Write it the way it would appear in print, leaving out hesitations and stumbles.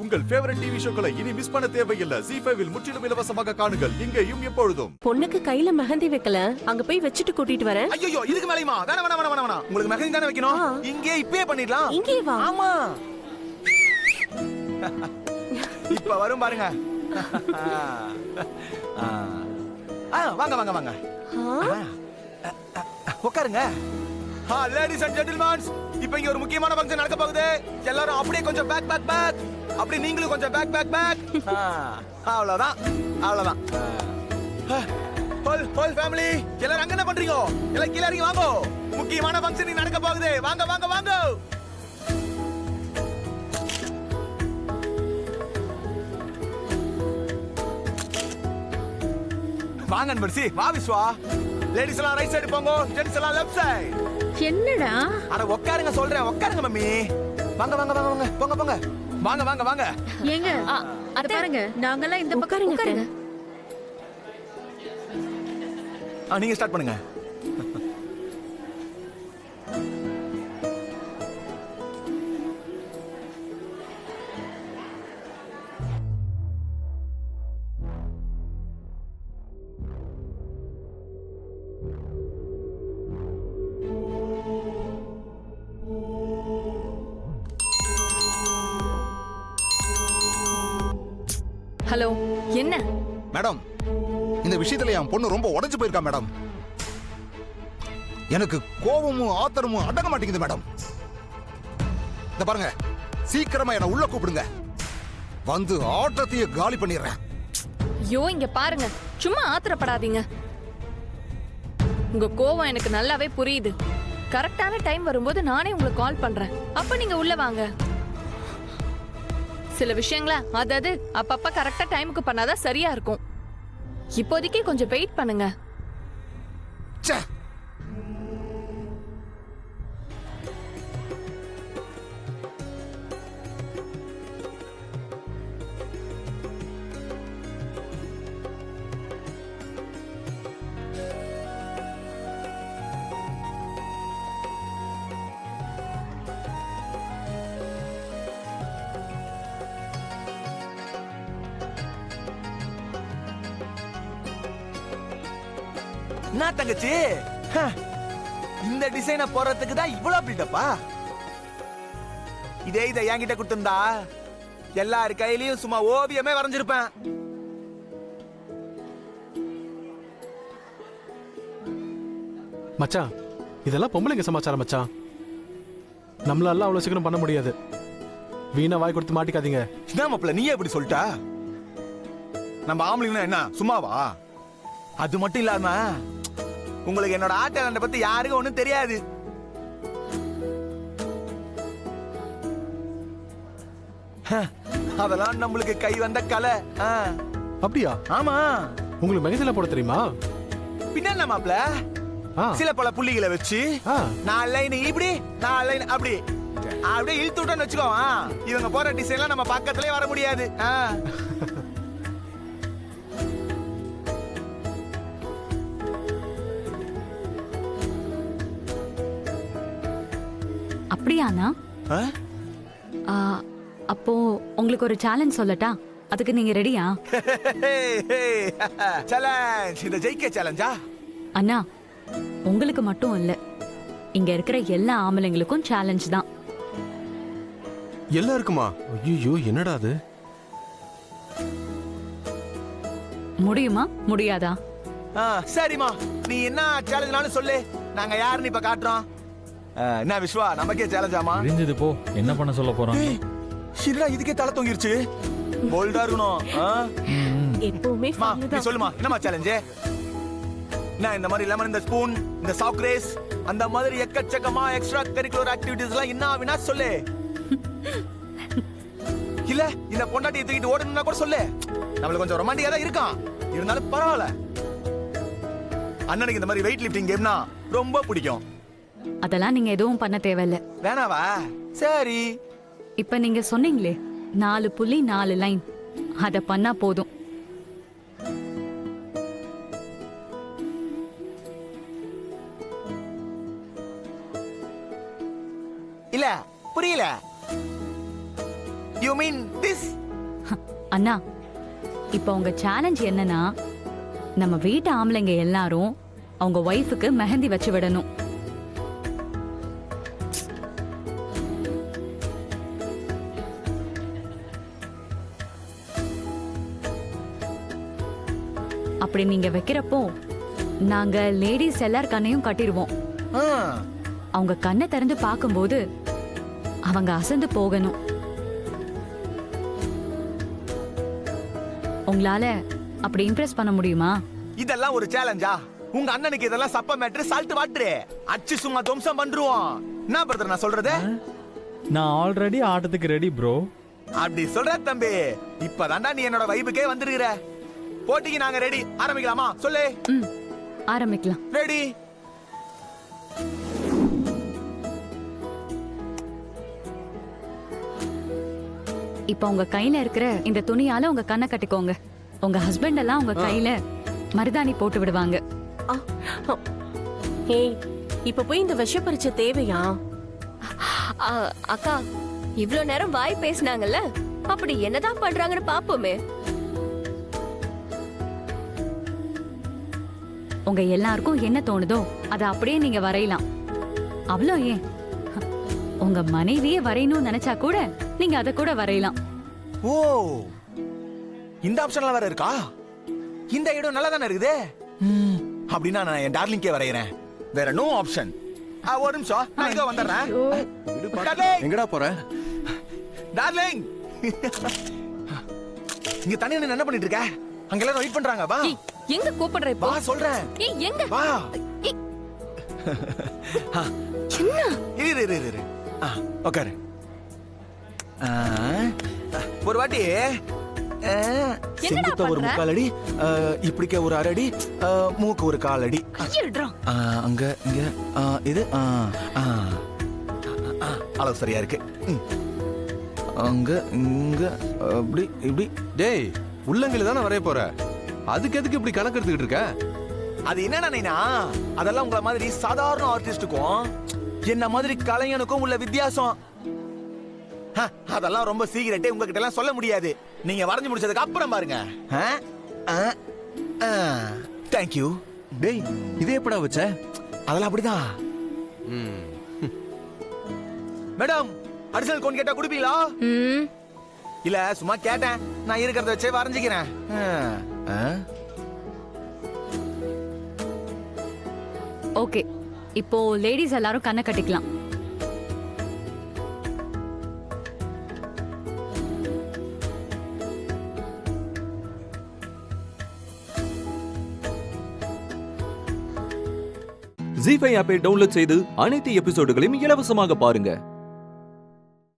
உங்கள் favourite TV ஷோக்களை இனி miss பண்ண தேவையில்லை. ZEE5 இல் முற்றிலும் இலவசமாக காணுங்கள். இங்கேயும் எப்பொழுதும். பொண்ணுக்கு கையில மெஹந்தி வைக்கல, அங்க போய் வச்சிட்டு கூட்டிட்டு வரேன். ஐயோ இதுக்கு மேலயுமா? வேணாம் வேணாம் வேணாம் வேணாம். உங்களுக்கு மெஹந்தி தானே வைக்கணும், இங்கே இப்பவே பண்ணிடலாம். இங்கே வா. ஆமா இப்ப வரும் பாருங்க. வாங்க வாங்க வாங்க உட்காருங்க. லேடிஸ் அண்ட் ஜென்டில்மேன்ஸ், இப்போ இங்க ஒரு முக்கியமான ஃபங்க்ஷன் நடக்க போகுது. எல்லாரும் அப்படியே கொஞ்சம் பேக் பேக் பேக், அப்படியே நீங்களும் கொஞ்சம் பேக் பேக் பேக். அவ்வளவுதான் அவ்வளவுதான். ஹோல் ஃபேமிலி எல்லாரும் அங்க என்ன பண்றீங்க? எல்லாம் கீழ இறங்கி வாங்க, முக்கியமான ஃபங்க்ஷன் நடக்க போகுது. வாங்க வாங்க வாங்க. வாங்க நண்பர்சி, வா விஸ்வா. லேடிஸ் எல்லாம் ரைட் சைடு போங்க, ஜென்ட்ஸ் எல்லாம் லெஃப்ட் சைடு. என்னடா? அட உட்காருங்க சொல்றேன், உட்காருங்க மம்மி. வாங்க வாங்க வாங்க வாங்க, போங்க போங்க. வாங்க வாங்க வாங்க. ஏங்க அத பாருங்க, நாங்கலாம் இந்த பக்கம் உட்காருங்க. நீங்க ஸ்டார்ட் பண்ணுங்க. ஹலோ, என்ன மேடம்? இந்த விஷயத்துல என் பொண்ணு ரொம்ப உடைஞ்சு போயிருக்கா மேடம். எனக்கு கோபமும் ஆத்திரமும் அடங்க மாட்டேங்குது மேடம். இந்த பாருங்க, சீக்கிரமா என்ன உள்ள கூப்பிடுங்க, வந்து ஆட்டத்தையே காலி பண்ணிடுறேன். ஐயோ இங்க பாருங்க, சும்மா ஆத்திரப்படாதீங்க. உங்க கோவம் எனக்கு நல்லாவே புரியுது. கரெக்டான டைம் வரும்போது நானே உங்களுக்கு கால் பண்றேன், அப்ப நீங்க உள்ள வாங்க. சில விஷயங்கள அதாவது அப்பப்ப கரெக்டா டைமுக்கு பண்ணாதான் சரியா இருக்கும். இப்போதைக்கு கொஞ்சம் வெயிட் பண்ணுங்க. என்ன தங்கச்சி, இந்த டிசைனை போறதுக்கு தான் இவ்வளவு பில்டப்பா? இதை என்கிட்ட கொடுத்திருந்தா எல்லார் கையிலயும் சும்மா ஓவியமே வரைஞ்சிருப்பேன். மச்சான், இதெல்லாம் பொம்பளைங்க சமாச்சாரம் மச்சான். நம்மளால அவ்வளவு சீக்கிரம் பண்ண முடியாது. வீணா வாய் கொடுத்து மாட்டிக்காதீங்க. என்ன மாப்பிள்ள நீயே எப்படி சொல்லிட்டா? நம்ம ஆம்பளைங்கன்னா என்ன சும்மாவா? அது மட்டும் இல்லாம உங்களுக்கு என்னோட ஆட்ட பத்தி யாருக்கும் ஒண்ணும் தெரியாது. அதெல்லாம் நம்மளுக்கு கை வந்த கலை. அப்படியா? ஆமா. உங்களுக்கு மெகசில போட தெரியுமா? பின்ன என்ன மாப்ள, சில பல புள்ளிகளை வச்சு 4 லைன் இப்படி 4 லைன் அப்படி அப்படியே இழுத்து விட்டோன்னு வச்சுக்கோ, இவங்க போற டிசைன்லாம் நம்ம பக்கத்திலே வர முடியாது. அப்படியானா? அப்போ உங்களுக்கு ஒரு சேலஞ்ச் சொல்லட்டா? அதுக்கு நீங்க ரெடியா? சேலஞ்ச்? இந்த ஜெயிக்க சேலஞ்சா? அண்ணா, உங்களுக்கு மட்டும் இல்ல, இங்க இருக்கிற எல்லா ஆம்பளைங்களுக்கும் சேலஞ்ச் தான். எல்லாருக்குமா? ஐயோ என்னடா அது? முடியுமா முடியாதா? சரிமா, நீ என்ன சேலஞ்ச்னாலும் சொல்லு, நாங்க யாருன்னு இப்ப காட்டுறோம். என்ன விஸ்வா, நமக்கே சேலஞ்சாமா? தெரிஞ்சது போ, என்ன பண்ண சொல்ல போறான்? இல்லடா, இதுக்கே தலை தொங்கிருச்சு. போல்டா இருக்கணும். எப்பவுமே நீ சொல்லுமா, என்னமா சேலஞ்ச்? நான் இந்த மாதிரி லெமன் இந்த ஸ்பூன், இந்த சாக் ரேஸ், அந்த மாதிரி எக்கச்சக்கமா எக்ஸ்ட்ரா கரிக்குலர் ஆக்டிவிட்டீஸ்லாம் என்ன ஆவினா சொல்லு. இல்ல இந்த பொண்டாட்டியை தூக்கிட்டு ஓடணும்னா கூட சொல்லு. நம்மளுக்கு கொஞ்சம் ரொமான்டிக்கா தான் இருக்கான், இருந்தாலும் பரவாயில்ல. அண்ணனுக்கு இந்த மாதிரி வெயிட் லிஃப்டிங் கேம்னா ரொம்ப பிடிக்கும். அதெல்லாம் நீங்க எதுவும் பண்ண தேவையில்ல. வேணாவா? சரி. இப்ப நீங்க சொன்னீங்களே 4 புள்ளி 4 லைன், அத பண்ணா போதும். இல்ல புரியல. You mean this? அண்ணா இப்போ உங்க சேலஞ்ச் என்னன்னா நம்ம வீட்டு ஆம்பளைங்க எல்லாரும் அவங்க ஒய்ஃபுக்கு மெஹந்தி வச்சு விடணும். அப்படி நீங்க வைக்கிறப்போ நாங்க லேடிஸ் எல்லார் கண்ணையும் கட்டிடுவோம். அவங்க கண்ணை திறந்து பார்க்கும்போது அவங்க அசந்து போகணும். உங்களால அப்படி இம்ப்ரெஸ் பண்ண முடியுமா? இதெல்லாம் ஒரு சேலஞ்சா? உங்க அண்ணனுக்கு இதெல்லாம் சப்ப மேட்ரு, சால்ட் வாட்டரு அச்சு சும்மா துவம்சம் பண்றோம். என்ன பிரதர் நான் சொல்றது? நான் ஆல்ரெடி ஆட்டத்துக்கு ரெடி ப்ரோ. அப்படி சொல்ற தம்பி, இப்பதான்டா நீ என்னோட வைபுக்கே வந்திருக்கிற. போட்டிக்கு நாங்க ரெடி. ஆரம்பிக்கலாமா? சொல்லு. ஆரம்பிக்கலாம். ரெடி. இப்ப உங்க கையில இருக்கிற இந்த துணியால உங்க கண்ணை கட்டிக்கோங்க. உங்க ஹஸ்பண்ட் எல்லாம் உங்க கையில மருதாணி போட்டு விடுவாங்க. ஏய், இப்ப போய் இந்த விஷ பரிச்சை தேவையா? அக்கா இவ்ளோ நேரம் வாய் பேசினாங்கல்ல, அப்படி என்னதான் பண்றாங்கன்னு பாப்போமே. உங்க எல்லாருக்கும் என்ன தோணுதோ அதை அப்படியே நீங்க வரையலாம். அவ்வளோ ஏன், உங்க மனைவியே வரையணும்னு நினைச்சா கூட நீங்க அதை கூட வரையலாம். ஓ, இந்த ஆப்ஷன்ல வேற இருக்கா? இந்த இடம் நல்லா தானே இருக்குது. அப்படின்னா நான் என் டார்லிங்கே வரையறேன். வேற நோ ஆப்ஷன். ஒரு நிமிஷம், நான் இதோ வந்துடுறேன். டார்லிங், எங்கடா போற? டார்லிங், இங்க தனியா நின்னு என்ன பண்ணிட்டு இருக்க? அங்க எல்லாரும் வெயிட் பண்றாங்க. வா. ஏய், எங்க கூப்பிடுற இப்போ? வா சொல்றேன். ஏய் எங்க? வா. ஏய். சின்ன இரு இரு இரு. உட்காரு. ஒரு வாட்டி செங்குத்த ஒரு 3/4 அடி, இப்படிக்க ஒரு 1/2 அடி, மூக்கு ஒரு 1/4 அடி. கையெடுறா. அங்க இங்க இது அளவு சரியா இருக்கு. அங்க இங்க அப்படி இப்படி. டேய், உள்ளங்கையில தானே வரைய போற, அதுக்கு எதுக்கு இப்படி கணக்கு எடுத்துக்கிட்டு இருக்க? அது என்னன்னா, அதெல்லாம் உங்களை மாதிரி சாதாரண ஆர்டிஸ்டுக்கும் என்ன மாதிரி கலைஞனுக்கும் உள்ள வித்தியாசம். அதெல்லாம் ரொம்ப சீக்கிரட்டே உங்ககிட்ட எல்லாம் சொல்ல முடியாது. நீங்க வரைஞ்சு முடிச்சதுக்கு அப்புறம் பாருங்க. தேங்க்யூ. டேய், இதே எப்படா வச்ச? அதெல்லாம் அப்படிதான். மேடம், அடிஷனல் கோன் கேட்டா குடுப்பீங்களா? இல்ல, சும்மா கேட்டேன். நான் இருக்கிறத வச்சே வரைஞ்சிக்கிறேன். ஓகே, இப்போ லேடிஸ் எல்லாரும் கண்ணை கட்டிக்கலாம். ஜீ5 ஆப்பை டவுன்லோட் செய்து அனைத்து எபிசோடுகளையும் இலவசமாக பாருங்க.